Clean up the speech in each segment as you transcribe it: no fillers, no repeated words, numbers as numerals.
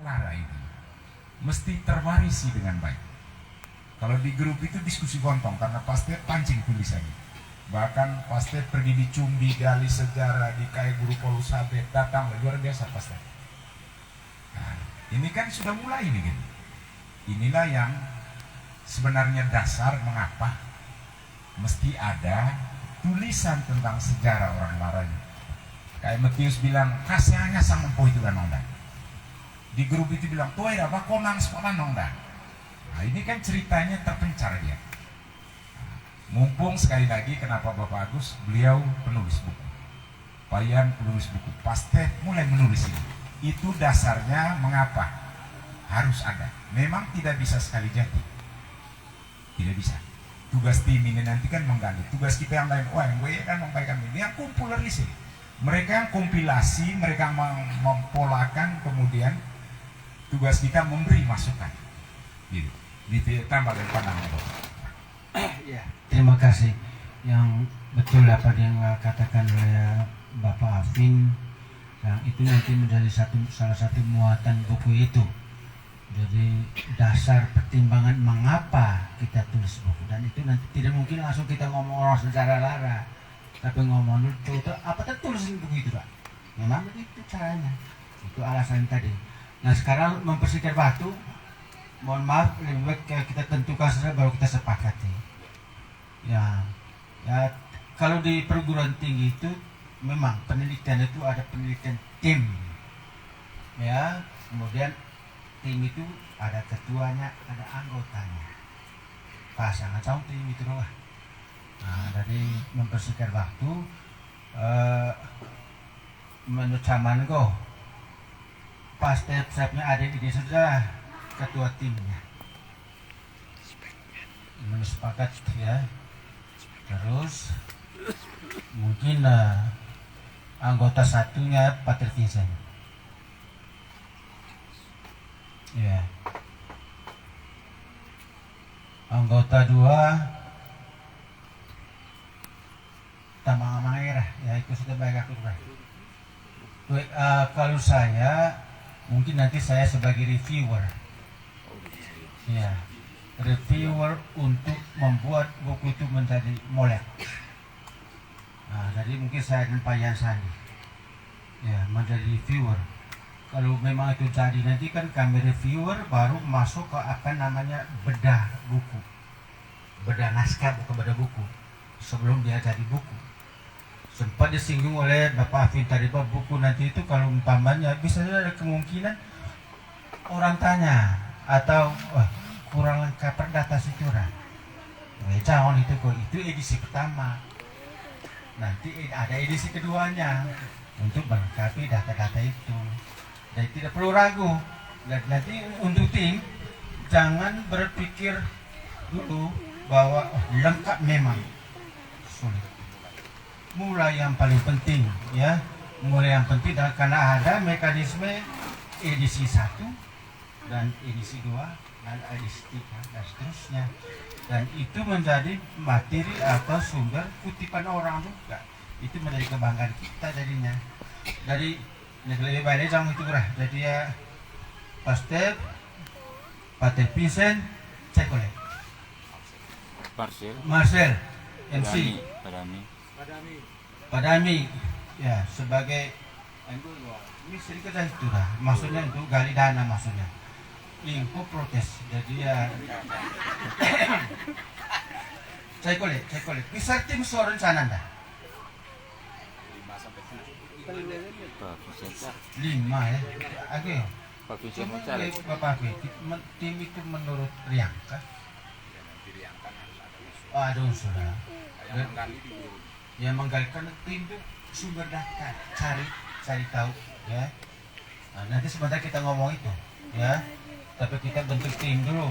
Lara itu mesti terwarisi dengan baik. Kalau di grup itu diskusi kontong karena pasti pancing tulisannya. Bahkan pasti pergi di Cumbi, gali sejarah, di kayak guru Polusabet, datang luar biasa pasti. Nah, ini kan sudah mulai nih gitu. Inilah yang sebenarnya dasar mengapa mesti ada tulisan tentang sejarah orang Laranya. Kayak Matius bilang, kasihnya sang mempo itu kan nongda. Di grup itu bilang, tuh ya apa konang sekolah nongda. Nah ini kan ceritanya terpencar dia. Mumpung sekali lagi kenapa Bapak Agus, beliau penulis buku. Payan penulis buku, pasti mulai menulis ini. Itu dasarnya mengapa harus ada. Memang tidak bisa sekali jadi. Tidak bisa. Tugas tim ini nanti kan menggali. Tugas kita yang lain, yang gue kan memberikan ini, yang kumpul dari sini. Mereka yang kompilasi, mereka mempolakan, kemudian tugas kita memberi masukan. Gitu. Ditambah dari pandangan Bapak. Ya, terima kasih. Yang betul apa yang katakan oleh Bapak Afin, yang itu nanti menjadi salah satu muatan buku itu. Jadi dasar pertimbangan mengapa kita tulis buku, dan itu nanti tidak mungkin langsung kita ngomong orang secara lara, tapi ngomong dulu apa tertulis di buku itu Pak. Memang begitu caranya. Itu alasan tadi. Nah sekarang mempersingkat waktu, mohon maaf, lebih baik kita tentukan saja baru kita sepakati. Ya, kalau di perguruan tinggi itu memang penelitian itu ada penelitian tim, ya, kemudian tim itu ada ketuanya, ada anggotanya, pasangan calon tim itu loh. Nah, dari mempersingkat waktu, menurut zaman go, pas step-stepnya ada ide sudah ketua timnya, sepakat ya. Terus mungkin anggota satunya Pater Vincent. Ya. Anggota dua Tamang Amangairah. Ya itu sudah baik aku. Kalau saya mungkin nanti saya sebagai reviewer. Ya. Reviewer untuk membuat buku itu menjadi molek. Nah, jadi mungkin saya dan Pak Yansani ya menjadi reviewer. Kalau memang itu jadi nanti kan kami reviewer baru masuk ke apa namanya bedah buku, bedah naskah, bukan bedah buku sebelum dia jadi buku. Sempat disinggung oleh Bapak Afin tadi bahwa buku nanti itu kalau umpamanya bisa ada kemungkinan orang tanya atau kurang lengkap data sejarah. Jangan itu kok, itu edisi pertama. Nanti ada edisi keduanya untuk melengkapi data-data itu. Jadi tidak perlu ragu. Dan nanti untuk tim jangan berpikir dulu bahwa lengkap, memang sulit. Mulai yang paling penting ya, mulai yang penting karena ada mekanisme edisi 1 dan edisi 2 dan edisi 3 dan seterusnya, dan itu menjadi materi atau sumber kutipan orang juga. Itu menjadi kebanggaan kita jadinya. Jadi lebih baik jangan itu lah. Jadi ya Pastor Pater Vincent, cek oleh Marcel MC Padami ya sebagai ini sedikit saja itu lah. Maksudnya untuk gali dana, maksudnya info protes. Jadi ya cek oleh bisa tim suara rencana dah 5 ya. Oke. Bapak tim itu menurut Riangka. Aduh sudah. Ya menggalikan tim itu sumber data, cari tahu ya. Nah, nanti sebentar kita ngomong itu ya. Tapi kita bentuk tim dulu.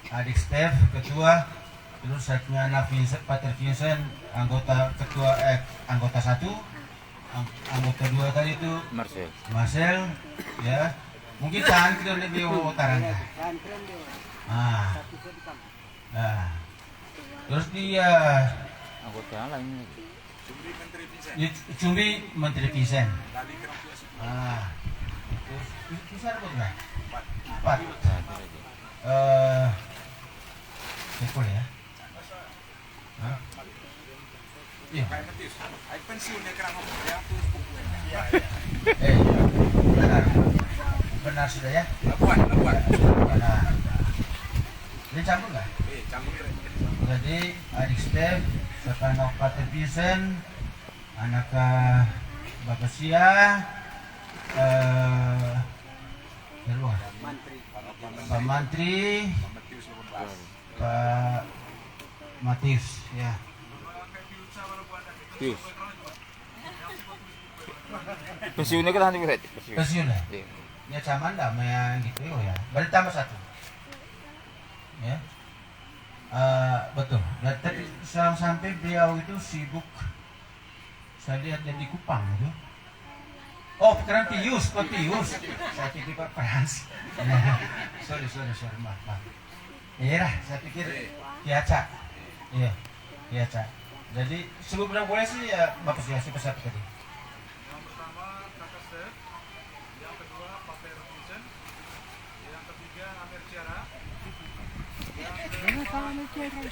Adik Steph ketua, terus saya Vincent, Pater Vincent anggota ketua anggota 1, anggota 2 tadi itu Marcel ya. Mungkin tahan kita lebih utara. Nah, terus dia anggota lain Cumbi Menteri Vincent. Besar kok nggak? 4. Ekor ya? Hah? Iya. Benar. Benar sudah ya? Benar. Ini campur nggak? Jadi adik Step, sekarang Pater Vincent, anak Bapak Sia, luar. Pak Mantri, Pak Matius, ya. Tius. Pensiunnya kita nanti bisa. Pensiun ya? Iya. Ya caman dah, gitu ya. Berarti tambah 1. Ya. Betul. Dan tadi sampai beliau itu sibuk. Saya lihat dia di Kupang itu. Oh, pikiran Pius, Pak Pius. Saya pikir Pak Frans. Sorry, maaf. Iya lah, saya pikir Kiaca. Iya, Kiaca. Jadi sebelum boleh sih ya Bapak siapa tadi? Yang pertama Kakak Step, yang kedua Pater Vincent, yang ketiga Amir Ciara,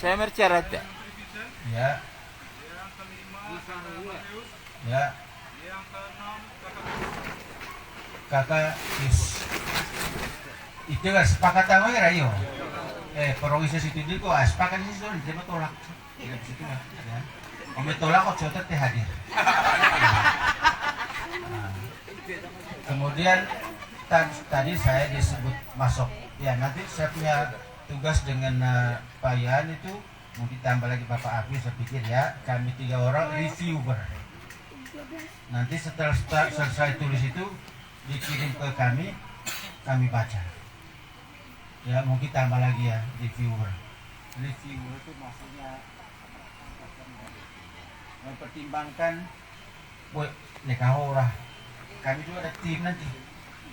Saya merciarat ya. Vincent, Ya, yang kelima Kakak Matius, ya, yang keenam Kakak Kakak Pius. Itu kan sepakat tahu ya Rayo. Perorganisasi itu kok sepakat sih sudah dia tolak. Tidak bisa itu ya. Om tolak kok jodoh teh hadir. Nah, kemudian tadi saya disebut masuk. Ya nanti saya punya tugas dengan Pak Yan itu mau ditambah lagi Bapak Abi, saya pikir ya kami 3 orang reviewer. Nanti setelah selesai tulis itu dikirim ke kami baca. Ya mungkin tambah lagi ya reviewer. Reviewer itu maksudnya mempertimbangkan nekahora. Kami juga ada tim nanti.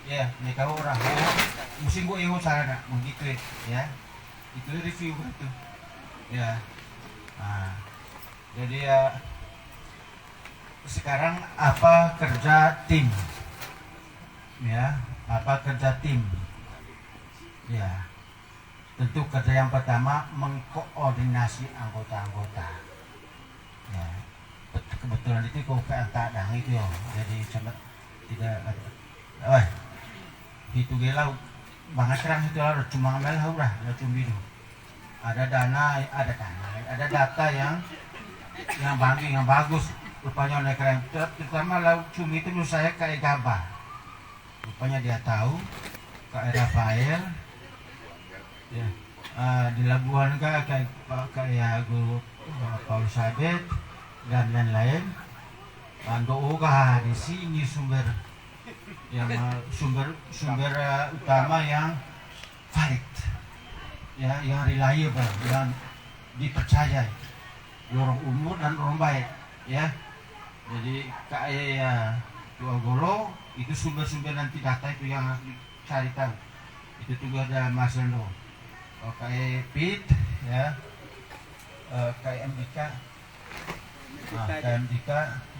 Ya, nekahora. Musim gue yang sarana begitu ya. Itu reviewer itu. Ya. Nah, jadi ya sekarang apa kerja tim? Ya, apa kerja tim? Ya, tentu kerja yang pertama mengkoordinasi anggota-anggota. Ya, kebetulan itu kok tak ada itu ya, jadi cuma tidak ada. Wah, itu gelau banget terang itu harus cuma ngambil lah, cuma biru. Ada data yang banking yang bagus. Rupanya oleh keren, terutama laut cumi itu menurut saya kayak gabah. Rupanya dia tahu kayak Rafael. Ya, di Labuan kayak Guru Paulus Sabet dan lain-lain. Doa di sini sumber utama yang valid, ya, yang reliable, yang dipercaya, orang umur dan orang baik, ya. Jadi kayak Tua Golo itu sumber-sumber nanti data itu yang harus dicari tahu. Itu juga ada Mas Rendo. Kayak PIT, ya, kayak MDK,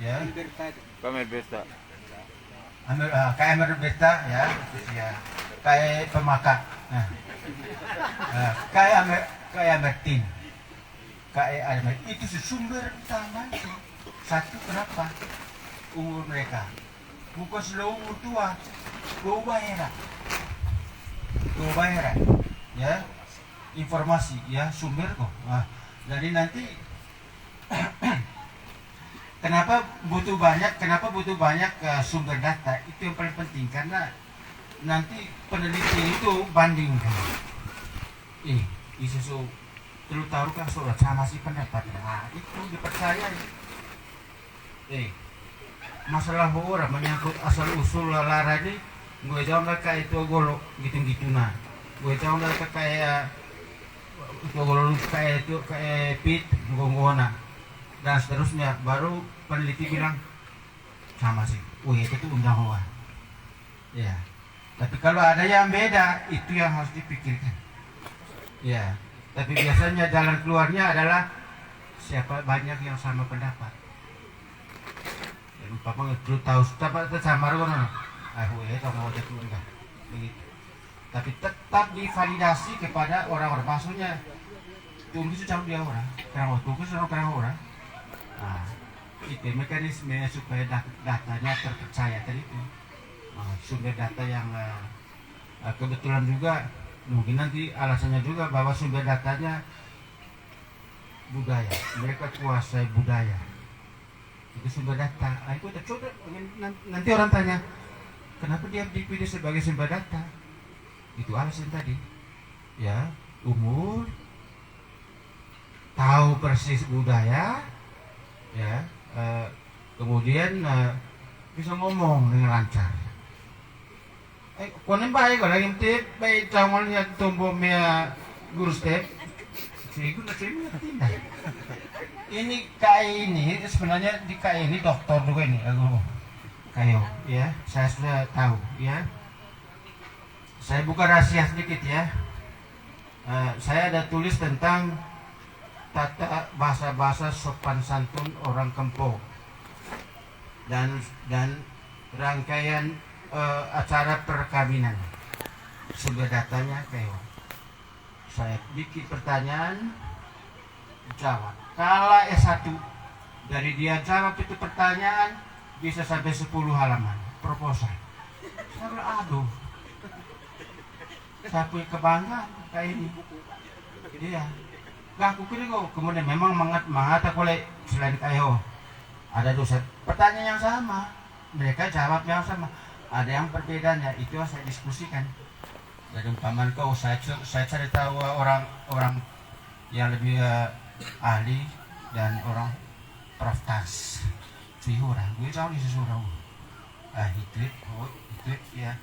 ya, Pamer Besta. kayak Beta, ya, kayak Pemaka, nah, kayak Mertin, kayak itu sumber utama itu. Satu, kenapa? Umur mereka bukan selalu umur tua, gue bayaran, ya. Informasi ya sumber kok. Nah, jadi nanti kenapa butuh banyak sumber data itu yang paling penting karena nanti peneliti itu bandingkan. Isu perlu tahu kan soal sama si pendapat. Nah, itu dipercaya. Masalah orang menyangkut asal usul lara ini gue jawab mereka itu golok gitu nah. Gue jawab mereka kayak itu golok kayak pit gonggona dan seterusnya, baru peneliti bilang sama sih. Itu tuh undang-undang. Ya. Tapi kalau ada yang beda itu yang harus dipikirkan. Ya. Tapi biasanya jalan keluarnya adalah siapa banyak yang sama pendapat. Umpama perlu tahu sama AHUE atau mau itu enggak begitu. Tapi tetap divalidasi kepada orang-orang, maksudnya tunggu sejauh dia orang, kerang tunggu sejauh kerang orang. Nah, itu mekanisme supaya datanya terpercaya tadi itu. Sumber data yang kebetulan juga mungkin nanti alasannya juga bahwa sumber datanya budaya, mereka kuasai budaya, itu sumber data. Itu coba nanti orang tanya kenapa dia dipilih sebagai sumber data, itu alasan tadi ya, umur, tahu persis budaya ya, kemudian bisa ngomong dengan lancar. Konen baik kalau yang tip baik jangan lihat tumbuh mea guru step. Ini KAI ini sebenarnya di KAI ini dokter juga ini aku kayo ya, saya sudah tahu ya. Saya buka rahasia sedikit ya. Saya ada tulis tentang tata bahasa sopan santun orang Kempo dan rangkaian acara perkawinan. Sumber datanya kayak saya bikin pertanyaan, jawab. Kalau S1 dari dia jawab itu pertanyaan bisa sampai 10 halaman proposal. Saya bilang aduh, saya punya kebanggaan kayak ini. Iya. Gak aku kira kok kemudian memang mengata oleh selain kayo ada dosen pertanyaan yang sama, mereka jawab yang sama, ada yang perbedaannya, itu yang saya diskusikan. Jadi umpaman kau saya cari tahu orang yang lebih ahli dan orang Prof Tas orang gue tahu di sesuatu itu ya,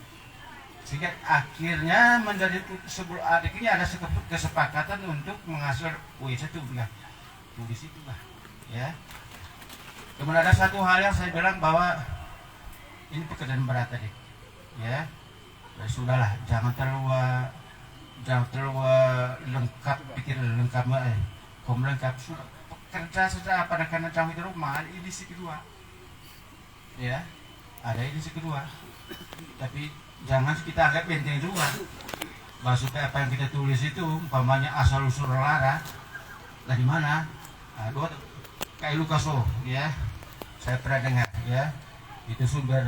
sehingga akhirnya menjadi sebuah akhirnya ada kesepakatan untuk menghasil itu ya tulis itu lah ya. Kemudian ada satu hal yang saya bilang bahwa ini pekerjaan berat tadi ya, sudahlah jangan terlalu lengkap pikir lengkap lengkap sudah kerja saja pada karena jauh di rumah. Ada edisi kedua ya, ada edisi kedua, tapi jangan kita anggap benteng juga bahwa supaya apa yang kita tulis itu umpamanya asal usul lara dari mana. Kayak Lukaso ya, saya pernah dengar ya, itu sumber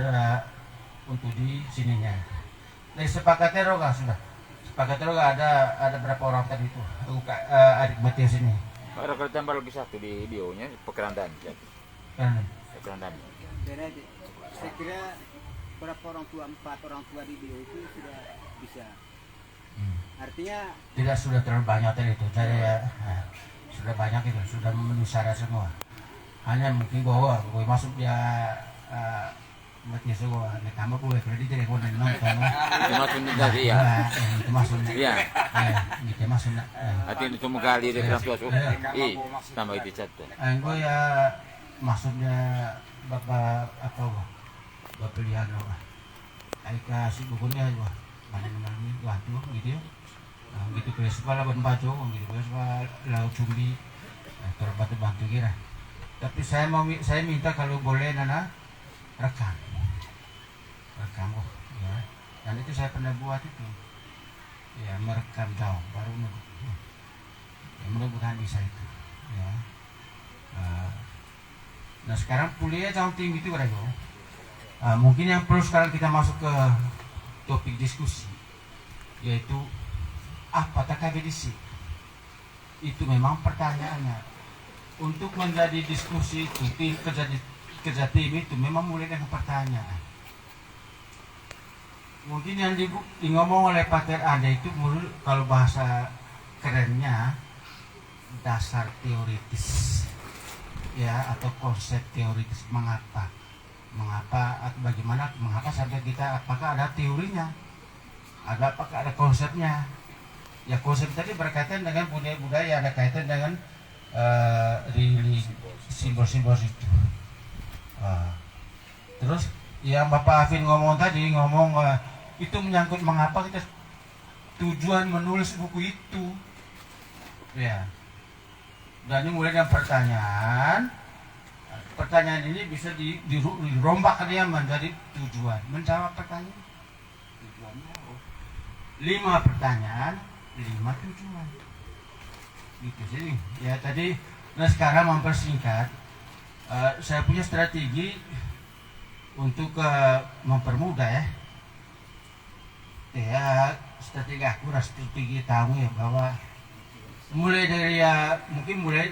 untuk di sininya. Dari sepakatnya roga sudah, sepakatnya roga ada berapa orang tadi itu, adik Matius ini. Ada tambah lagi satu di videonya pekerandaan. Pekerandaan. Saya kira berapa orang tua, 4 orang tua di video itu sudah bisa. Artinya tidak sudah terlalu banyak tadi itu, saya sudah banyak itu, sudah memenuhi syarat semua. Hanya mungkin bahwa gue masuk dia Matius gue, tambah gue kredit dari gue nonton. Itu maksudnya tadi ya. Itu maksudnya. Iya. Itu maksudnya. Artinya itu menggali dari orang tua. Tambah itu satu. Gue ya maksudnya bapak apa gue? Bapak lihat gue. Ayo kasih bukunya gue. Mana ini tuh gitu ya. Gitu sekolah bantu gitu sekolah laut cumbi bantu kira. Tapi saya minta kalau boleh Nana rekam ya, dan itu saya pernah buat itu ya, merekam jauh baru ya, mudah-mudahan bisa itu ya. Nah sekarang kuliah jauh tinggi itu kan mungkin yang perlu sekarang kita masuk ke topik diskusi, yaitu apa KBDC. Itu memang pertanyaannya. Untuk menjadi diskusi itu, kerja tim itu memang mulai dengan pertanyaan. Mungkin yang ngomong oleh Pater Ade itu menurut kalau bahasa kerennya dasar teoritis ya, atau konsep teoritis. Mengapa atau bagaimana, mengapa sampai kita, apakah ada teorinya, apakah ada konsepnya ya. Konsep tadi berkaitan dengan budaya, ada kaitan dengan simbol-simbol itu. Terus yang Bapak Afin ngomong tadi, itu menyangkut mengapa kita tujuan menulis buku itu ya. Dan ini mulai dengan pertanyaan, pertanyaan ini bisa dirombak dia menjadi tujuan. Menjawab pertanyaan tujuannya 5 pertanyaan 5 tujuan gitu sih ya tadi. Nah sekarang mempersingkat, saya punya strategi untuk mempermudah ya strategi aku strategi tahu ya bahwa mulai dari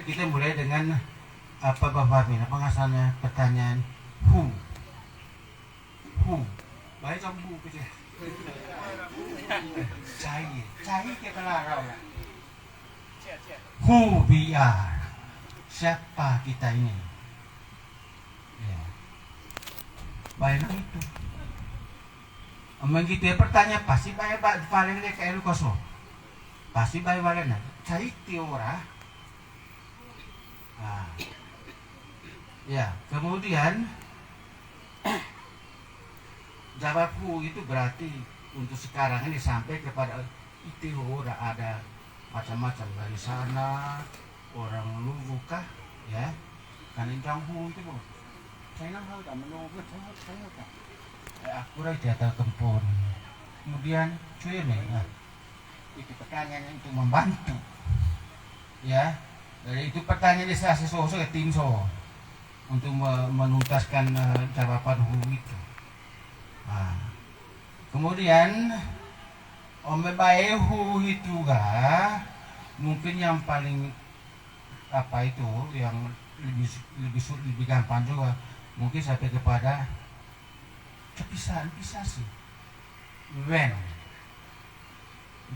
kita mulai dengan apa Bapak Bina pengasalnya pertanyaan who baik kamu gitu ya cai kita larang who we are, siapa kita ini ya. Baik itu begitu ya pertanyaan pasti baik paling kayak lu kosong pasti baik balena cai tiora. Nah, ya kemudian jawabku itu berarti untuk sekarang ini sampai kepada itu udah ada macam-macam dari sana orang lu buka ya kan janghu itu bu saya nang tahu tak menunggu saya tak aku di atas kempun kemudian cuy nih nah, itu pertanyaan itu membantu ya dari itu pertanyaan di saya sesuatu ke tim untuk menuntaskan jawaban itu. Nah, kemudian Omebaehu itu mungkin yang paling apa itu yang lebih gampang juga mungkin sampai kepada kepisah sih when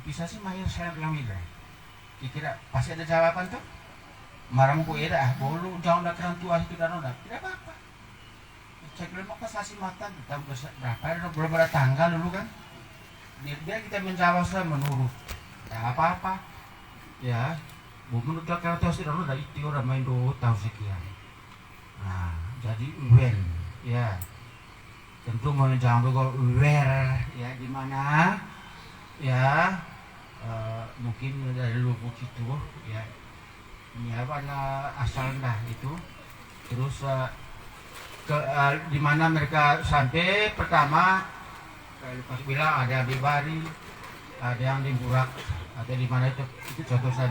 pisah sih mahir saya bilang itu kira pasti ada jawaban tuh marah ku eda bolu jauh dah kerang tua itu dan udah tidak apa-apa cek dulu maka sasi mata kita berapa berapa tanggal dulu kan dia kita menjawab saya menurut ya apa-apa ya menurut kalau tahu sih udah itu udah main do tahu sekian. Nah jadi when ya tentu mau menjawab juga where ya di mana ya mungkin dari lubuk itu ya ini apa asal dah itu terus di mana mereka sampai pertama pas bilang ada di Bari ada yang di Burak ada di mana itu contoh saya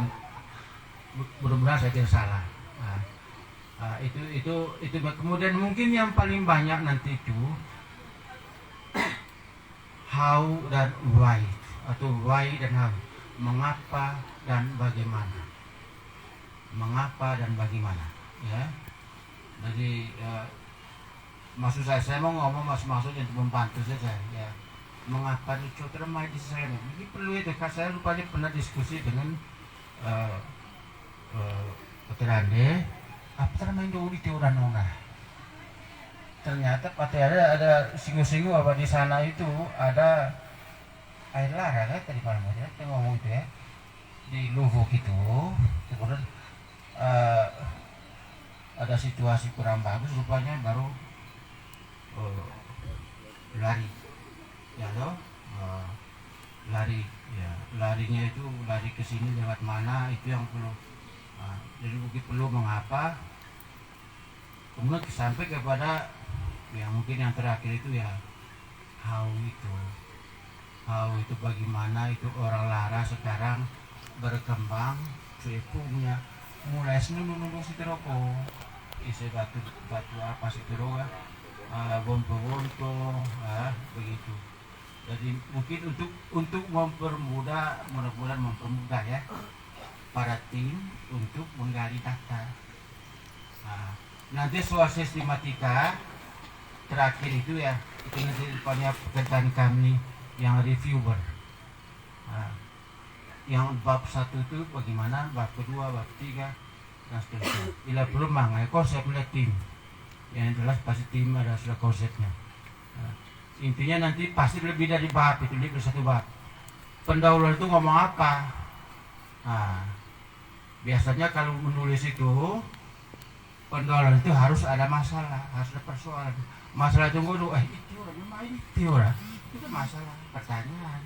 mudah-mudahan saya tidak salah. Itu kemudian mungkin yang paling banyak nanti itu how dan why atau why dan how mengapa dan bagaimana ya jadi maksud saya mau ngomong maksudnya untuk membantu saja ya mengapa itu termai di saya ini perlu itu saya rupanya pernah diskusi dengan Peterande apa termain dulu di orang ternyata ada singgung-singgung apa di sana itu ada air lara kan tadi malam ya kita ngomong itu ya di Lubuk itu kemudian ada situasi kurang bagus rupanya baru lari ya loh lari ya larinya itu lari ke sini lewat mana itu yang perlu jadi mungkin perlu mengapa kemudian sampai kepada yang mungkin yang terakhir itu ya how itu bagaimana itu orang lara sekarang berkembang punya mulai nunggu si teroko isi batu apa si teroko bonto begitu jadi mungkin untuk mudah-mudahan mempermudah ya para tim untuk menggali data nanti soal sistematika terakhir itu ya itu nanti depannya pekerjaan kami yang reviewer yang bab 1 itu bagaimana bab kedua bab 3 dan seterusnya bila belum mengenai konsepnya tim yang jelas pasti tim ada sudah konsepnya intinya nanti pasti lebih dari bab itu lebih satu bab pendahuluan itu ngomong apa biasanya kalau menulis itu pendahuluan itu harus ada masalah harus ada persoalan masalah tunggu dulu itu orang itu masalah pertanyaan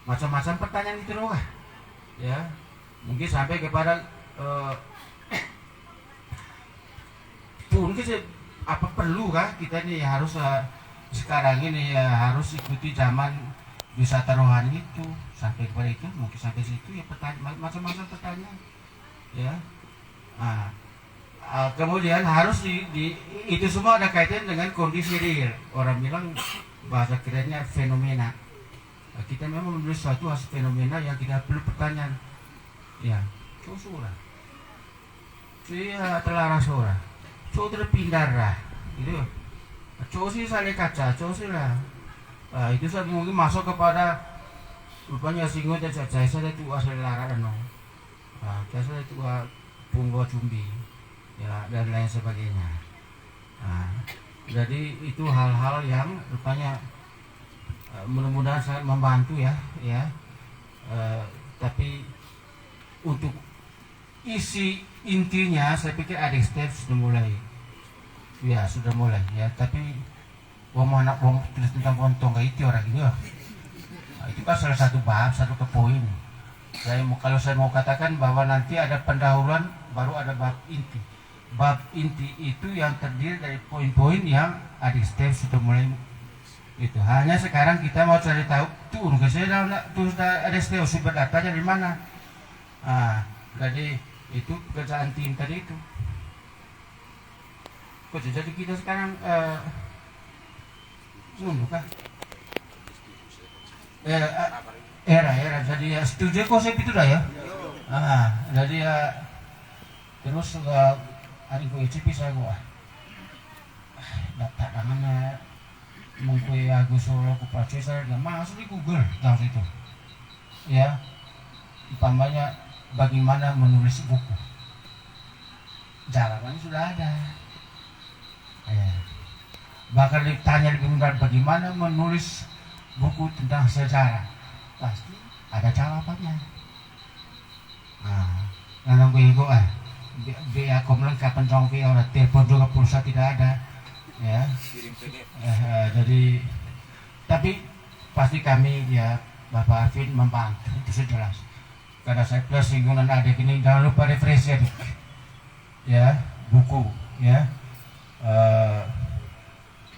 macam-macam pertanyaan itu loh ya mungkin sampai kepada tuh apa perlu kah kita nih harus sekarang ini harus ikuti zaman wisata rohani itu sampai kepada itu, mungkin sampai situ ya macam-macam pertanyaan ya. Nah, kemudian harus itu semua ada kaitan dengan kondisi real. Orang bilang bahasa kerennya fenomena. Kita memang menulis suatu hasil fenomena yang kita perlu pertanyaan. Ya, coba surah. Saya telah rasora. Coba terpindah lah. Gitu. Coba sih saling kaca, coba sih lah. Itu saya mungkin masuk kepada rupanya singgung dan saya itu asal larangan no. Saya itu punggo cumbi. Ya, dan lain sebagainya. Jadi itu hal-hal yang rupanya mudah-mudahan sangat membantu ya. Tapi untuk isi intinya saya pikir adik step sudah mulai ya tapi anak tulis tentang pontong kayak itu orang itu itu kan salah satu bab, satu ke poin. Kalau saya mau katakan bahwa nanti ada pendahuluan baru ada bab inti. Bab inti itu yang terdiri dari poin-poin yang adik step sudah mulai itu. Hanya sekarang kita mau cari tahu tuh ada step sumber datanya dari mana. Jadi itu pekerjaan tim tadi itu. Jadi kita sekarang nunggu kah? Era jadi ya setuju konsep itu dah ya. Jadi ya terus hari gue icipi saya gua. Daftar namanya mengkue Agus Solo ku saya nggak masuk di Google tahu itu. Ya, umpamanya bagaimana menulis buku. Jawabannya sudah ada. Ya. Bahkan ditanya lebih mudah bagaimana menulis buku tentang sejarah, pasti ada jawabannya. Nanti gue biar aku melengkapi congki orang telepon juga pulsa tidak ada, ya. Jadi tapi pasti kami ya Bapak Arvin membantu itu sudah jelas. Karena saya plus singgungan adik ini jangan lupa refresh ya buku ya.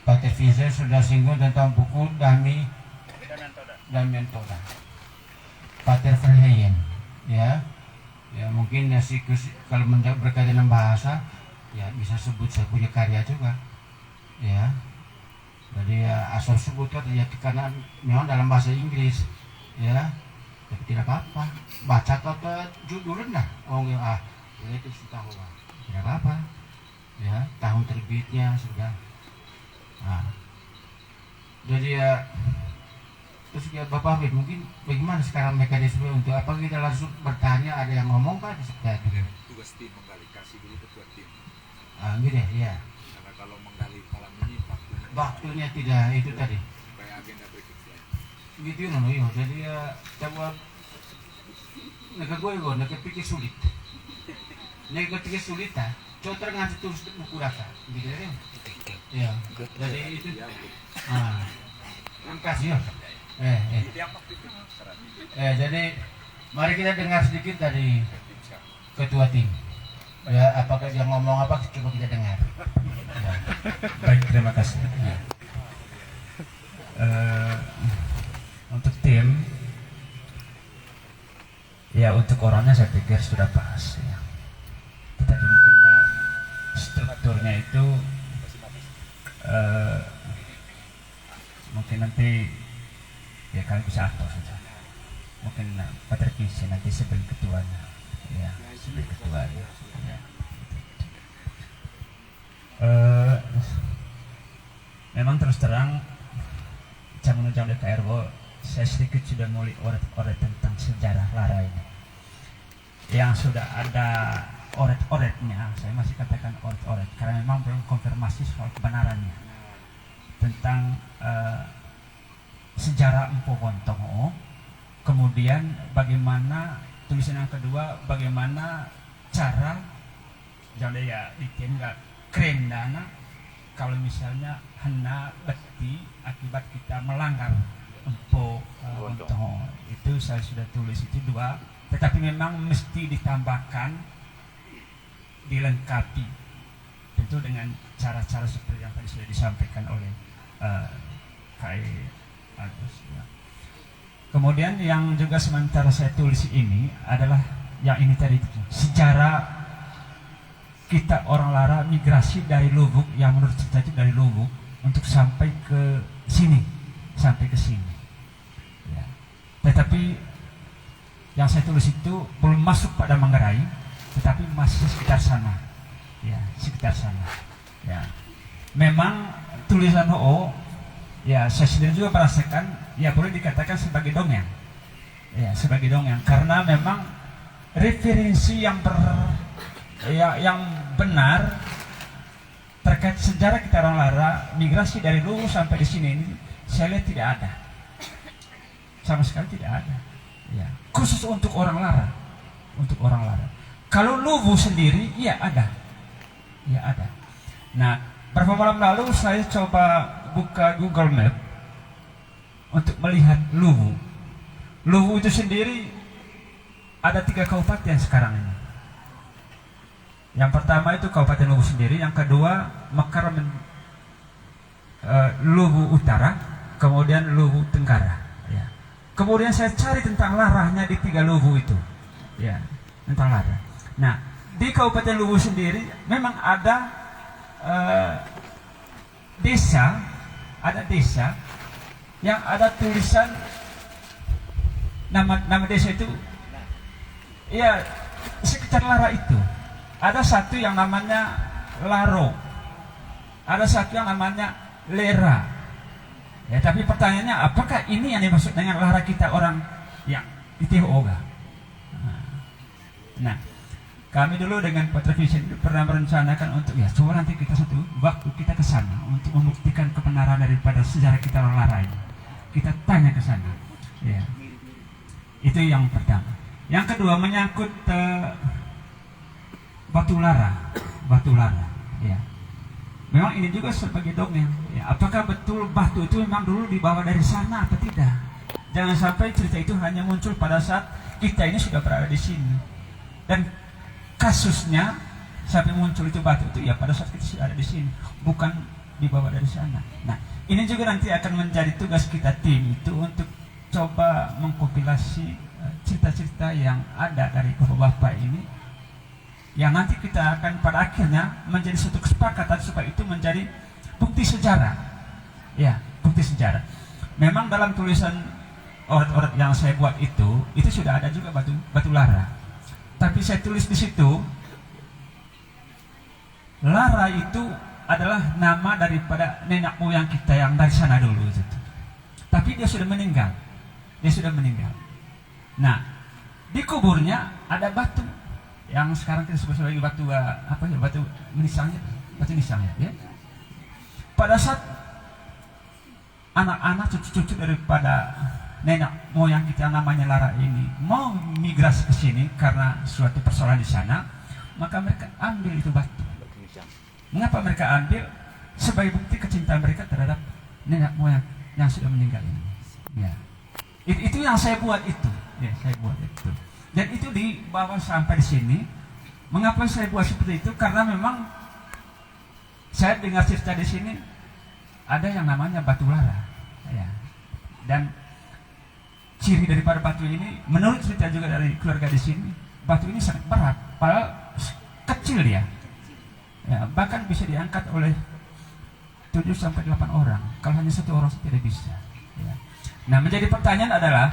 Pak Terfizer sudah singgung tentang buku Dami dan Mentoda. Pak Terfizer ya mungkin ya siklus kalau berkaitan dengan bahasa ya bisa sebut saya punya karya juga ya. Jadi ya asal sebut ya karena memang dalam bahasa Inggris ya, tapi tidak apa-apa baca kata judulnya itu sudah tidak apa-apa ya, tahun terbitnya sudah. Jadi ya terus ya Bapak Hamid mungkin bagaimana sekarang mekanisme untuk apa kita langsung bertanya, ada yang ngomong kan seperti itu. Tugas tim menggali, kasih dulu ketua tim. Gitu ya. Karena kalau menggali malam ini waktunya tidak itu tadi. Supaya agenda berikutnya. Gitu ya, jadi ya coba negara gue negara pikir sulit. Negara pikir sulit coba ngasih tulis buku rasa, gitu ya. Ya, jadi itu. Terima kasih ya. Jadi mari kita dengar sedikit dari ketua tim. Ya, apakah dia ngomong apa coba kita dengar. Ya. Baik, terima kasih. Untuk tim, ya untuk orangnya saya pikir sudah pas. Ya. Tetapi mungkin strukturnya itu mungkin nanti ya kalian bisa atur saja. Mungkin Pak Terfizer nanti sebagai ketuanya, ya sebagai ketuanya. Ya. Memang terus terang zaman DKRW saya sedikit sudah mulai oret-oret tentang sejarah Lara ini. Yang sudah ada oret-oretnya, saya masih katakan oret-oret karena memang belum konfirmasi soal kebenarannya tentang sejarah Empu Bontongo. Kemudian bagaimana tulisan yang kedua, bagaimana cara jangan ya ditinggal keren dana kalau misalnya hena beti akibat kita melanggar Empu Bontongo. Itu saya sudah tulis itu dua, tetapi memang mesti ditambahkan, dilengkapi tentu dengan cara-cara seperti yang tadi sudah disampaikan oleh KI Agus. Ya. Kemudian yang juga sementara saya tulis ini adalah yang ini tadi, sejarah kita orang Lara migrasi dari Lubuk, yang menurut cerita itu dari Lubuk untuk sampai ke sini, ya. Tetapi yang saya tulis itu belum masuk pada Manggarai, tetapi masih sekitar sana, ya, sekitar sana, ya. Memang tulisan HO, ya, saya sendiri juga merasakan, ya, boleh dikatakan sebagai dongeng, ya, sebagai dongeng, karena memang referensi yang yang benar terkait sejarah kita orang Lara migrasi dari Luwu sampai di sini ini saya lihat tidak ada, sama sekali tidak ada, ya, khusus untuk orang Lara, untuk orang Lara. Kalau Luwu sendiri, ya ada, ya ada. Nah, beberapa malam lalu saya coba buka Google Map untuk melihat Luwu. Luwu itu sendiri ada 3 kabupaten sekarang ini. Yang pertama itu Kabupaten Luwu sendiri, yang kedua Mekar, Luwu Utara, kemudian Luwu Tenggara. Ya. Kemudian saya cari tentang larahnya di 3 Luwu itu, ya, tentang larah. Nah, di Kabupaten Luwu sendiri memang ada desa yang ada tulisan nama desa itu, ya, sekitar Lara itu. Ada satu yang namanya Laro, ada satu yang namanya Lera. Ya, tapi pertanyaannya, apakah ini yang dimaksud dengan Lara kita orang yang di Tihoga? Nah, kami dulu dengan Putra Vision pernah merencanakan untuk, ya, coba nanti kita satu waktu kita ke sana untuk membuktikan kebenaran daripada sejarah kita orang Lara ini. Kita tanya ke sana. Ya. Itu yang pertama. Yang kedua menyangkut Batu Lara, ya. Memang ini juga sebagai dongeng. Ya, apakah betul batu itu memang dulu dibawa dari sana atau tidak? Jangan sampai cerita itu hanya muncul pada saat kita ini sudah berada di sini. Dan kasusnya sampai muncul itu batu itu, ya, pada saat kita sudah ada di sini, bukan dibawa dari sana. Nah, ini juga nanti akan menjadi tugas kita tim itu untuk coba mengkompilasi cerita-cerita yang ada dari bapak-bapak ini, yang nanti kita akan pada akhirnya menjadi suatu kesepakatan supaya itu menjadi bukti sejarah, ya, bukti sejarah. Memang dalam tulisan orat-orat yang saya buat itu sudah ada juga batu Lara, tapi saya tulis di situ Lara itu adalah nama daripada nenek moyang kita yang dari sana dulu itu. Tapi dia sudah meninggal, Nah, di kuburnya ada batu yang sekarang kita sebut sebagai batu batu nisannya, ya. Pada saat anak-anak cucu-cucu daripada nenek moyang kita namanya Lara ini mau migrasi ke sini karena suatu persoalan di sana, maka mereka ambil itu batu. Mengapa mereka ambil? Sebagai bukti kecintaan mereka terhadap nenek moyang yang sudah meninggal ini. Ya. Itu yang saya buat itu. Ya, saya buat itu. Dan itu dibawa sampai di sini. Mengapa saya buat seperti itu? Karena memang saya dengar cerita di sini ada yang namanya batu Lara. Ya. Dan ciri daripada batu ini, menurut cerita juga dari keluarga di sini, batu ini sangat berat. Padahal kecil dia. Ya, bahkan bisa diangkat oleh 7-8 orang. Kalau hanya 1 orang tidak bisa. Ya. Nah, menjadi pertanyaan adalah,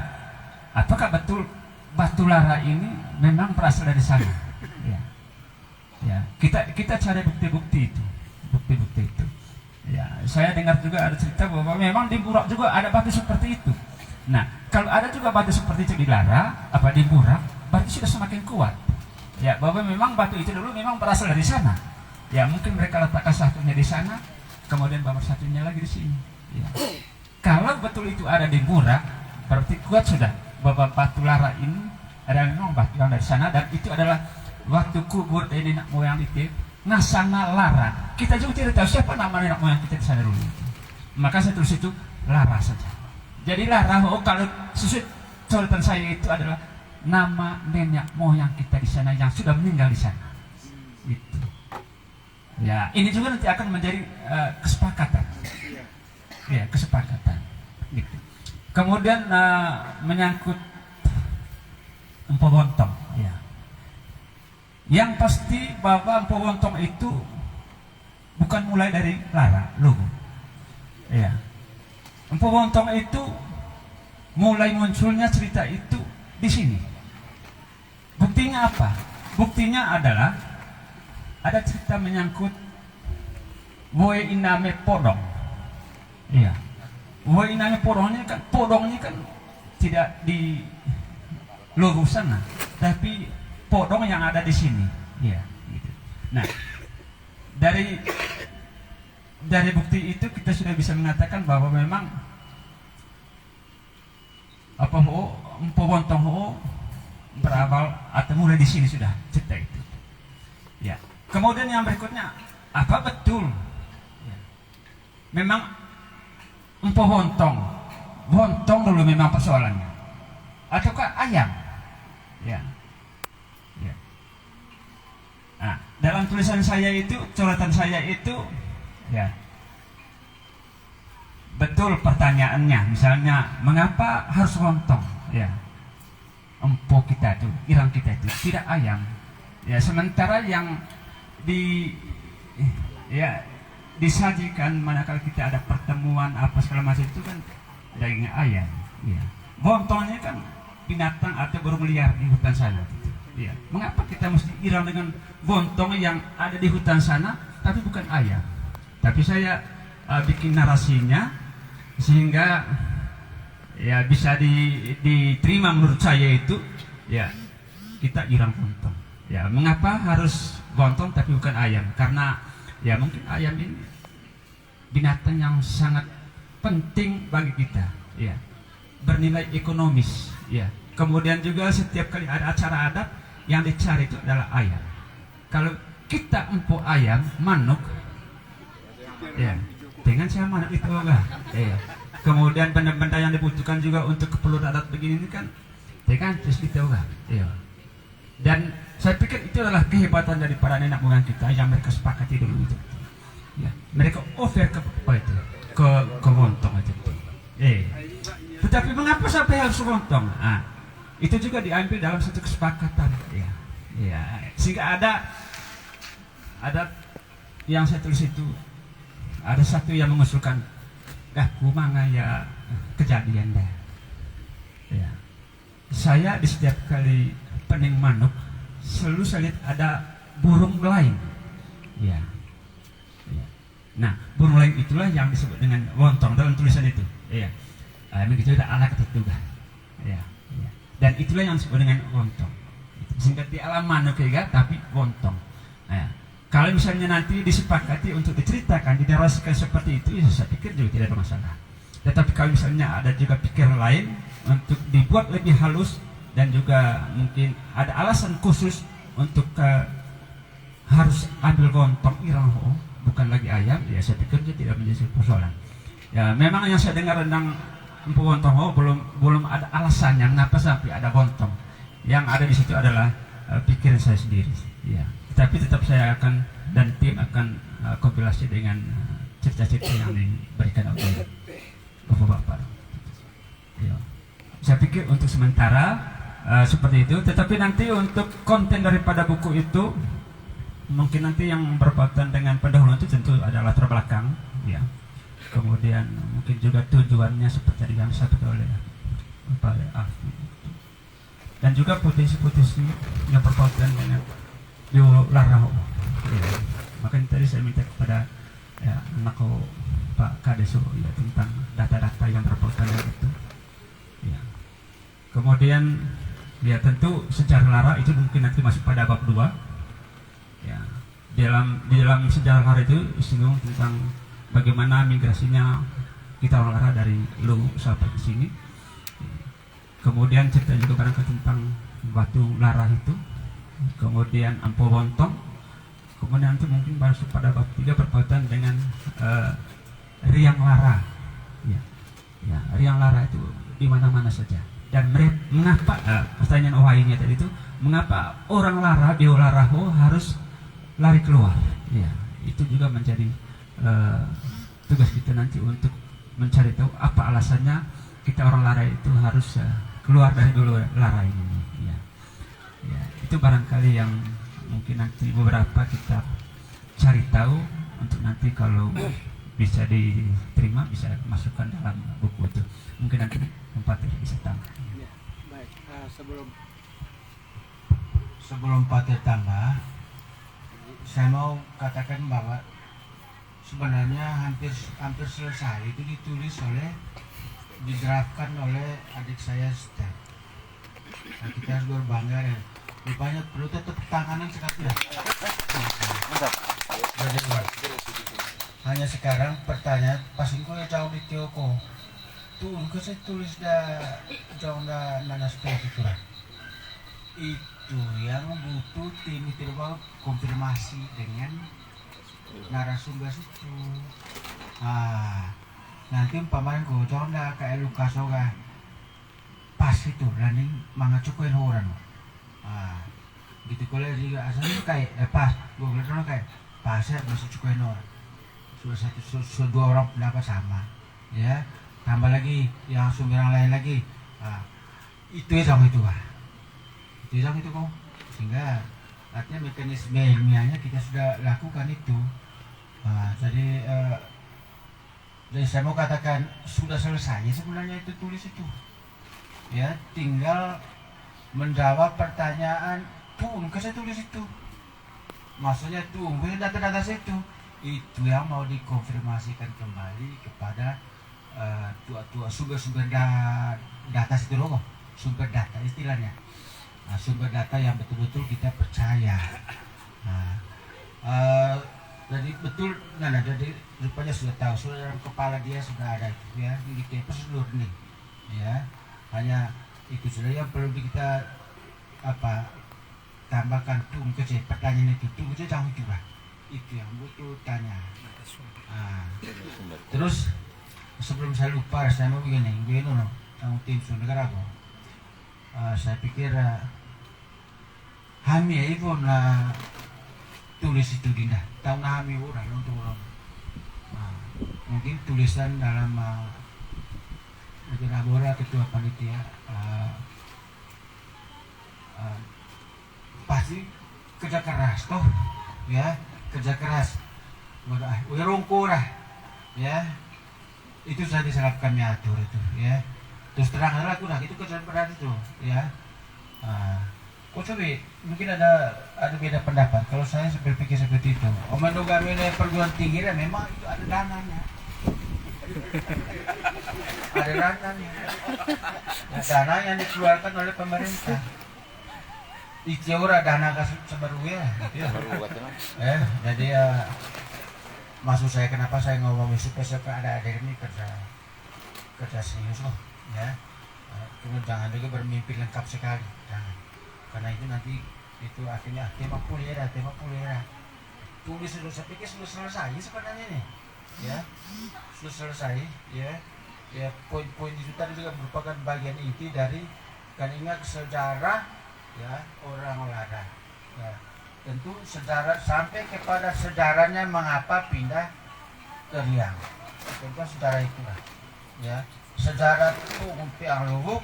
apakah betul batu Lara ini memang berasal dari sana? Ya. Ya, kita cari bukti-bukti itu. Ya, saya dengar juga ada cerita bahwa memang di Burak juga ada batu seperti itu. Nah, kalau ada juga batu seperti itu di Lara, di Burak, berarti sudah semakin kuat. Ya, bahwa memang batu itu dulu memang berasal dari sana. Ya, mungkin mereka letakkan satunya di sana, kemudian bawa satunya lagi di sini. Ya. Kalau betul itu ada di Burak, berarti kuat sudah bahwa batu Lara ini adalah memang batu yang dari sana, dan itu adalah waktu kubur dari nenek moyang itu Ngasana Lara. Kita juga tidak tahu siapa nama nenek moyang kita di sana dulu. Maka saya tulis itu Lara saja. Jadi Lara, kalau sesuai coretan saya itu adalah nama nenek moyang kita di sana yang sudah meninggal di sana. Itu. Ya, ini juga nanti akan menjadi kesepakatan. Ya, kesepakatan. Gitu. Kemudian menyangkut Empu Bontong. Ya. Yang pasti bahwa Empu Bontong itu bukan mulai dari Lara, Lugu. Ya. Empu Bontong itu mulai munculnya cerita itu di sini. Buktinya apa? Buktinya adalah ada cerita menyangkut Woe Iname Podong. Iya. Woe Iname Podongnya kan tidak di lugu sana, tapi podong yang ada di sini. Iya. Gitu. Nah, dari bukti itu kita sudah bisa mengatakan bahwa memang Empu Bontong berawal atau mulai di sini sudah cerita itu. Ya. Kemudian yang berikutnya, apa betul? Ya. Memang Empu Bontong dulu memang persoalannya, ataukah ayam? Ya. Ya. Nah, dalam tulisan saya itu, coretan saya itu, ya. Betul pertanyaannya, misalnya mengapa harus Bontong? Ya. Empu kita itu, irang kita itu tidak ayam. Ya, sementara yang disajikan manakala kita ada pertemuan apa segala macam itu kan daging ayam. Ya. Bontongnya kan binatang atau burung liar di hutan sana. Gitu. Ya. Mengapa kita mesti irang dengan bontong yang ada di hutan sana tapi bukan ayam? Tapi saya bikin narasinya sehingga ya bisa diterima menurut saya itu ya kita irang bontong. Ya, mengapa harus bontong tapi bukan ayam? Karena ya mungkin ayam ini binatang yang sangat penting bagi kita, ya, bernilai ekonomis, ya. Kemudian juga setiap kali ada acara adat yang dicari itu adalah ayam. Kalau kita empu ayam, manuk, ya, dengan saya manuk itu enggak, ya. Kemudian benda-benda yang dibutuhkan juga untuk keperluan adat begini ini kan, dengan terus kita enggak, ya. Dan saya pikir itu adalah kehebatan dari para nenek moyang kita yang mereka sepakati dulu itu. Ya, mereka offer ke bontong itu. Tetapi mengapa sampai harus bontong? Nah, itu juga diambil dalam satu kesepakatan. Ya, ya. Sehingga ada yang saya tulis itu ada satu yang mengusulkan, kumanga ya kejadian dah. Ya, saya di setiap kali pening manuk selalu saya lihat ada burung lain. Ya. Ya. Nah, burung lain itulah yang disebut dengan bontong dalam tulisan itu. Ya. Begitu ada alat itu juga. Ya. Ya. Dan itulah yang disebut dengan bontong. Sehingga di alam manuk ya, tapi bontong. Nah, kalau misalnya nanti disepakati untuk diceritakan, dinarasikan seperti itu, ya saya pikir juga tidak ada masalah. Tetapi kalau misalnya ada juga pikiran lain untuk dibuat lebih halus dan juga mungkin ada alasan khusus untuk harus ambil bontong irang bukan lagi ayam, ya saya pikir dia tidak menjadi persoalan. Ya memang yang saya dengar tentang Empu Bontong belum ada alasannya kenapa sampai ada bontong. Yang ada di situ adalah pikiran saya sendiri. Ya, tapi tetap saya akan dan tim akan kompilasi dengan cerita-cerita yang diberikan oleh Bapak-bapak. Ya. Saya pikir untuk sementara seperti itu, tetapi nanti untuk konten daripada buku itu mungkin nanti yang berkaitan dengan pendahuluan itu tentu adalah latar belakang, ya. Kemudian mungkin juga tujuannya seperti yang disampaikan oleh Bapak Alfi, dan juga potensi-potensi yang berkaitan dengan Larau. Ya. Makanya tadi saya minta kepada anakku Pak Kadeso ya tentang data-data yang berkaitan dengan itu. Ya. Kemudian ya tentu sejarah Lara itu mungkin nanti masuk pada bab 2. Ya, di dalam sejarah Lara itu disinggung tentang bagaimana migrasinya kita orang Lara dari Luwu sampai ke sini. Kemudian cerita juga barangkali tentang batu Lara itu. Kemudian Empu Bontong. Kemudian nanti mungkin masuk pada bab 3 berkaitan dengan Riang Lara. Ya. Ya, Riang Lara itu di mana-mana saja. Dan mengapa pertanyaan OHI-nya tadi itu, mengapa orang Lara, Bio Laraho harus lari keluar? Ya, itu juga menjadi tugas kita nanti untuk mencari tahu apa alasannya kita orang Larai itu harus keluar dari dulu Larai ini. Ya. Ya, itu barangkali yang mungkin nanti beberapa kita cari tahu untuk nanti kalau bisa diterima bisa masukkan dalam buku itu. Mungkin nanti Pak Tir bisa tambah. Ya, baik. Sebelum Pak Tir tambah, saya mau katakan bahwa sebenarnya hampir selesai itu ditulis didraftkan oleh adik saya Step. Nah, kita harus berbangga ya. Rupanya perlu tetap tanganan sekali ya. Jadi, hanya sekarang pertanyaan pas itu ya jauh di Tioko tuh saya tulis jauh nanas itu lah itu yang butuh tim itu konfirmasi dengan narasumber itu. Nanti umpamanya gue jauh kayak Lukas Oga pas itu running manga cukuin orang gitu kalau juga asalnya kayak pas gue bilang kayak pasnya masih cukuin orang sudah dua orang pendapat sama ya, tambah lagi yang sumber yang lain lagi itu kok sehingga artinya mekanisme ilmiahnya kita sudah lakukan itu. Jadi saya mau katakan sudah selesai sebenarnya itu tulis itu ya, tinggal menjawab pertanyaan saya tulis itu maksudnya data-data itu yang mau dikonfirmasikan kembali kepada tua sumber-sumber data itu loh, sumber data istilahnya. Sumber data yang betul-betul kita percaya. Jadi betul, jadi rupanya sudah tahu, sudah dalam kepala dia sudah ada itu ya, di prosedur nih, ya. Hanya itu sudah yang perlu kita tambahkan pertanyaan itu jangan juga. Itu yang butuh tanya. Terus sebelum saya lupa, saya mau begini tanggung tim negara aku. Saya pikir kami ibu tulis itu dindah. Tahu kami orang untuk orang. Mungkin tulisan dalam mungkin Abora ketua panitia pasti kerja keras toh ya. Kerja keras, udah rongko lah, ya, itu sudah diserapkan atur itu, ya, terus terang aku dah itu kerja berat itu, ya, kok coba mungkin ada beda pendapat. Kalau saya berpikir seperti itu, menunggangi perguruan tinggi lah memang itu ada dananya, dana yang dikeluarkan oleh pemerintah. Itu ora dana sebaru ya, gitu ya. Jadi maksud saya kenapa saya ngomong supaya ada ini kerja serius loh, ya. Kemudian jangan juga bermimpi lengkap sekali, jangan. Karena itu nanti itu akhirnya tema pulera. Tulis sudah saya pikir sudah selesai sebenarnya nih, ya. Sudah selesai, ya. Ya poin-poin itu tadi juga merupakan bagian inti dari kan ingat sejarah. Ya, orang Lara. Ya, tentu sejarah sampai kepada sejarahnya mengapa pindah ke Riau. Tentu sejarah itulah. Ya, sejarah itu Umpiang Lubuk,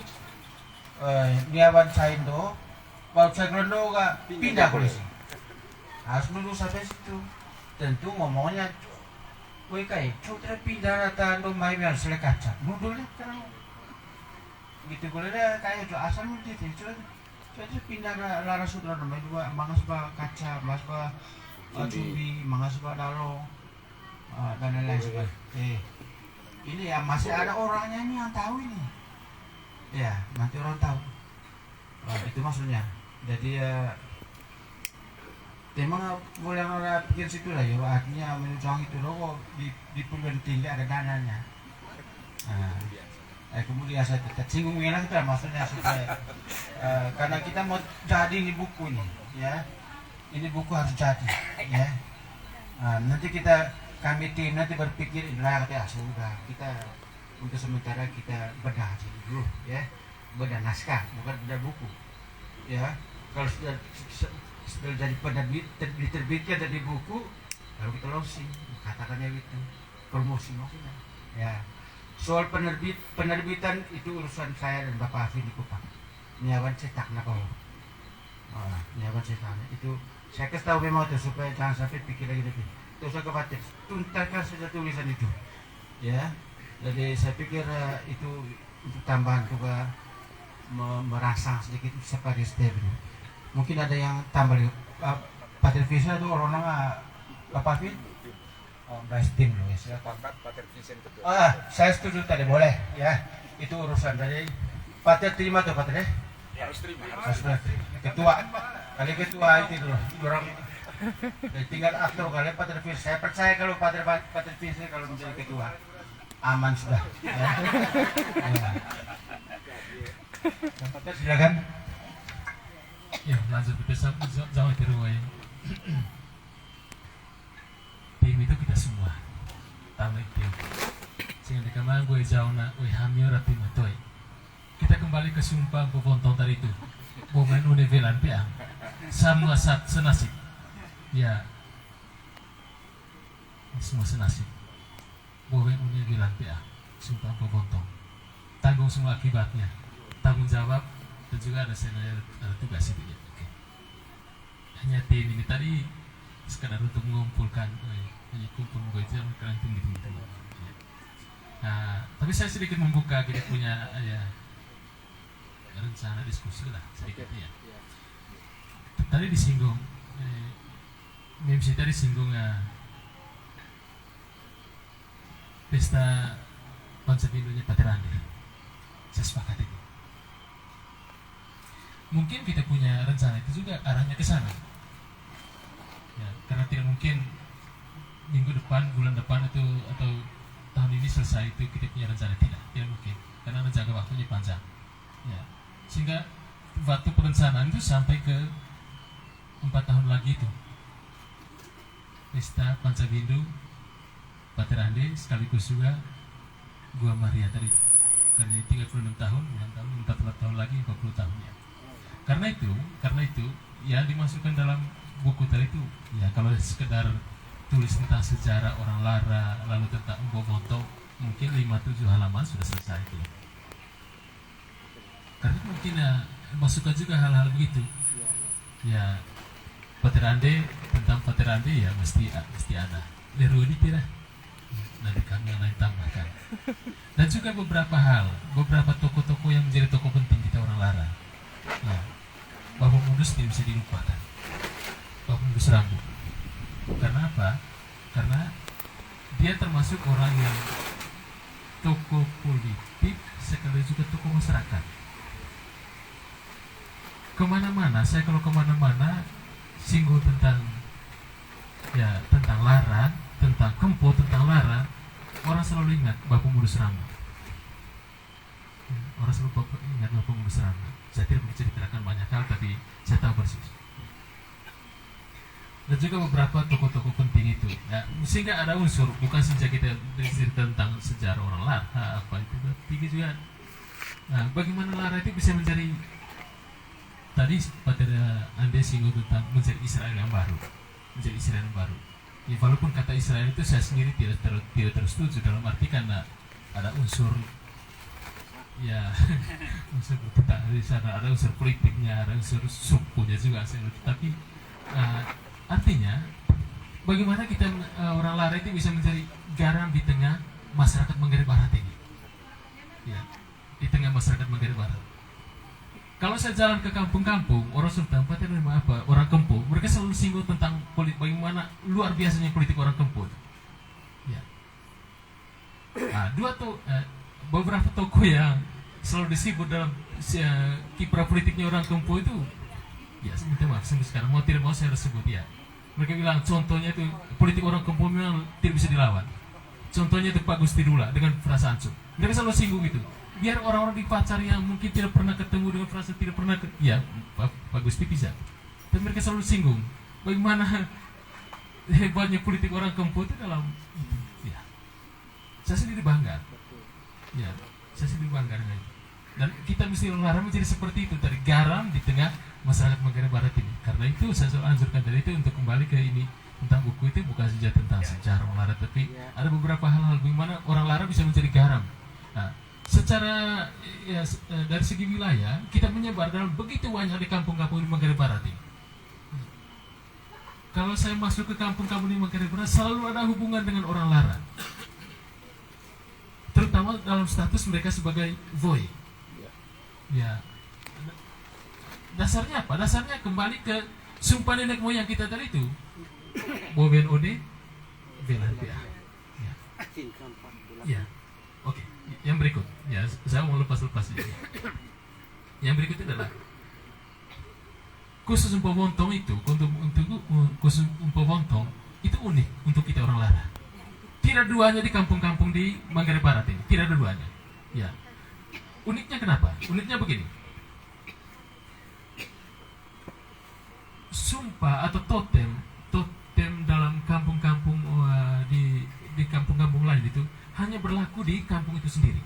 Niawan Saindo, Bau Ceglendo pindah ke sini. Harus dulu sampai situ. Tentu ngomongnya, woi kai, coba pindah rata domai yang selekaca. Nudulnya terlalu. Gitu boleh deh kayak itu asal mesti itu. Jadi pindah ke Lara Sutra nomor 2, mangasba kaca, mangasba cumbi, mangasba dalo, dan lain-lain sebagainya. Ini ya masih ada orangnya ini yang tahu ini. Ya, nanti orang tahu. Itu maksudnya. Jadi memang boleh orang pikir situ lah ya, artinya menunjang itu loh di perguruan tinggi ada dananya. Kemudian saya tersinggung lah kita maksudnya supaya karena kita mau jadi ini buku ini, ya, ini buku harus jadi, ya. Nanti kami tim nanti berpikir lah sudah kita untuk sementara kita bedah dulu, ya, bedah naskah bukan bedah buku, ya. Kalau sudah jadi diterbitkan dari buku, Kalau kita launching, katakannya itu promosi maksudnya. Ya. Soal penerbitan itu urusan saya dan Bapak Afin di Kupang. Nyawan cetak nak kalau. Nyawan cetaknya itu saya kasih tahu memang itu supaya jangan sampai pikir lagi lebih. Tidak usah khawatir, tuntaskan saja tulisan itu. Ya. Jadi saya pikir itu untuk tambahan juga merangsang sedikit seperti step ini. Mungkin ada yang tambah Pater Visa itu orang Bapak Afin? Best tim loh ya. Saya pangkat Pater Vincent kedua. Saya setuju tadi boleh ya. Itu urusan dari Pater terima tuh Pater ya. Harus terima. Harus terima. Ketua. Kali ketua itu dulu. Orang tinggal atur kali Pater Visa. Saya percaya kalau Pater Visa kalau menjadi ketua aman sudah. Ya. Pater silakan. Ya, lanjut kita sama terus. Tim itu kita semua. Tamat tim. Sehingga di kamar gue jauh nak, gue hamil rapi matoi. Kita kembali ke sumpah bobontong tadi itu. Bomen univelan piang. Semua senasib. Ya. Semua senasib. Bomen univelan piang. Sumpah bobontong. Tanggung semua akibatnya. Tanggung jawab dan juga ada tugas itu ya. Oke. Hanya tim ini tadi sekadar untuk mengumpulkan kumpul gue jam kalian tinggi. Nah, tapi saya sedikit membuka kita punya rencana diskusi lah sedikit ya. Tadi disinggung MC tadi singgung pesta Pancabindunya Pater Andi. Saya sepakat itu. Mungkin kita punya rencana itu juga arahnya ke sana. Ya, karena tidak mungkin minggu depan, bulan depan itu atau tahun ini selesai itu kita punya rencana, tidak mungkin karena menjaga waktunya panjang. Ya, sehingga waktu perencanaan itu sampai ke 4 tahun lagi itu pesta Pancabindu Pater Andi sekaligus juga Gua Maria tadi karena 36 tahun, 4 tahun lagi 40 tahun ya. Karena itu ya dimasukkan dalam buku tadi itu ya kalau sekedar tulis tentang sejarah orang Lara lalu tentang Boboto mungkin 5-7 halaman sudah selesai itu. Karena mungkin masukkan juga hal-hal begitu. Ya Pater Andi tentang Pater Andi ya mesti ada. Lerudi tidak. Nanti kami yang lain tambahkan. Dan juga beberapa tokoh-tokoh yang menjadi tokoh penting kita orang Lara. Ya, Bapak Mudus tidak bisa dilupakan. Bapak Mudus Rambu. Karena apa? Karena dia termasuk orang yang tokoh politik sekaligus juga tokoh masyarakat. Kemana-mana, saya kalau kemana-mana singgung tentang Lara, tentang Kempo, tentang Lara, orang selalu ingat Bapak Mudus Rambu. Orang selalu ingat Bapak Mudus Rambu. Saya tidak menceritakan banyak hal, tapi saya tahu persis. Dan juga beberapa tokoh-tokoh penting itu, ya, sehingga ada unsur bukan saja kita bercerita tentang sejarah orang Lara, apa itu, tapi juga bagaimana Lara itu bisa menjadi tadi Pater Andi singgung tentang menjadi Israel yang baru, Ya, walaupun kata Israel itu saya sendiri tidak terus setuju dalam arti karena ada unsur ya unsur di sana, ada unsur politiknya, ada unsur sukunya juga, tapi artinya bagaimana kita orang Lara itu bisa menjadi garam di tengah masyarakat Manggarai Barat ini, ya, di tengah masyarakat Manggarai Barat. Kalau saya jalan ke kampung-kampung, orang Sultan Pater apa, orang Kempo, mereka selalu singgung tentang politik, bagaimana luar biasanya politik orang Kempo. Ya. Beberapa tokoh yang selalu disebut dalam kiprah politiknya orang Kempo itu, ya minta maaf sampai sekarang mau tidak mau saya harus sebut ya. Mereka bilang contohnya itu politik orang Kempo memang tidak bisa dilawan. Contohnya itu Pak Gusti Dula dengan Frasa Ancu. Mereka selalu singgung itu. Biar orang-orang di Pacar yang mungkin tidak pernah ketemu dengan Frasa, tidak pernah ya Pak Gusti bisa. Dan mereka selalu singgung bagaimana hebatnya politik orang Kempo itu dalam ya. Saya sendiri bangga. Ya, saya sendiri bangga dengan itu. Dan kita mesti Lara menjadi seperti itu, dari garam di tengah masyarakat Manggarai Barat ini. Karena itu saya selalu anjurkan dari itu untuk kembali ke ini tentang buku itu bukan saja tentang sejarah orang Lara, tapi ada beberapa hal-hal bagaimana orang Lara bisa mencari garam. Nah, secara dari segi wilayah kita menyebar dalam begitu banyak di kampung-kampung di Manggarai Barat ini. Kalau saya masuk ke kampung-kampung di Manggarai Barat selalu ada hubungan dengan orang Lara, terutama dalam status mereka sebagai Voi. Ya, dasarnya apa? Dasarnya kembali ke sumpah nenek moyang kita tadi itu. Boben Ode, Velan PA. Ya. Ya. Oke, yang berikut. Ya, saya mau lepas-lepas ini. Yang berikut adalah khusus Empu Bontong itu, untuk khusus Empu Bontong itu unik untuk kita orang Lara. Tidak duanya di kampung-kampung di Manggarai Barat ini, tidak ada duanya. Ya. Uniknya kenapa? Uniknya begini. Sumpah atau totem dalam kampung-kampung di kampung-kampung lain itu hanya berlaku di kampung itu sendiri.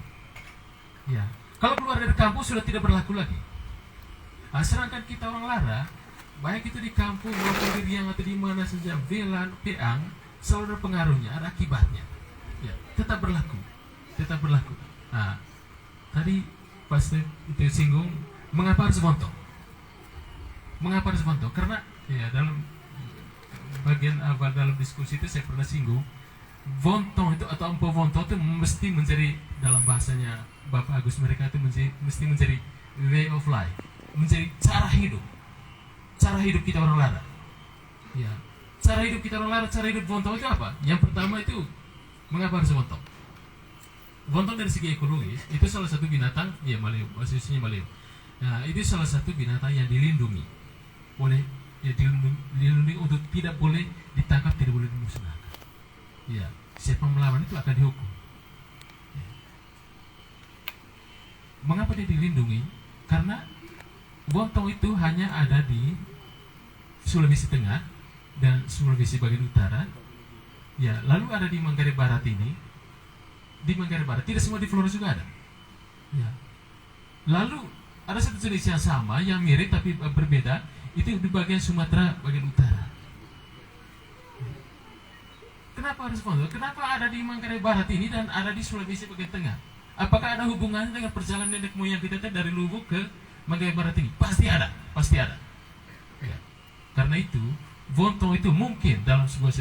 Ya, kalau keluar dari kampung sudah tidak berlaku lagi. Nah, sedangkan kita orang Lara, baik itu di kampung maupun di Riang atau di mana saja, Velan, Peang, selalu ada pengaruhnya, ada akibatnya. Ya, tetap berlaku, tetap berlaku. Nah, tadi pas itu singgung, mengapa harus bontong? Mengapa harus bontong? Karena ya dalam bagian awal dalam diskusi itu saya pernah singgung, bontong itu atau empu bontong itu mesti menjadi, dalam bahasanya Bapak Agus mereka itu mesti menjadi way of life, menjadi cara hidup kita orang Lara. Ya, cara hidup kita orang Lara, cara hidup bontong itu apa? Yang pertama itu mengapa harus bontong? Bontong dari segi ekologis itu salah satu binatang, ya maleo, khususnya maleo. Nah, itu salah satu binatang yang dilindungi oleh, ya dilindungi untuk tidak boleh ditangkap, tidak boleh dimusnahkan. Ya, siapa melawan itu akan dihukum. Ya. Mengapa dia dilindungi? Karena bontong itu hanya ada di Sulawesi Tengah dan Sulawesi bagian utara. Ya, lalu ada di Manggarai Barat ini. Di Manggarai Barat, tidak semua di Flores juga ada. Ya. Lalu ada satu jenis yang sama, yang mirip tapi berbeda, itu di bagian Sumatera bagian utara. Kenapa harus bontong? Kenapa ada di Manggarai Barat ini dan ada di Sulawesi bagian tengah? Apakah ada hubungannya dengan perjalanan nenek moyang kita dari Lubuk ke Manggarai Barat ini? Pasti ada, pasti ada. Ya. Karena itu, bontong itu mungkin dalam sebuah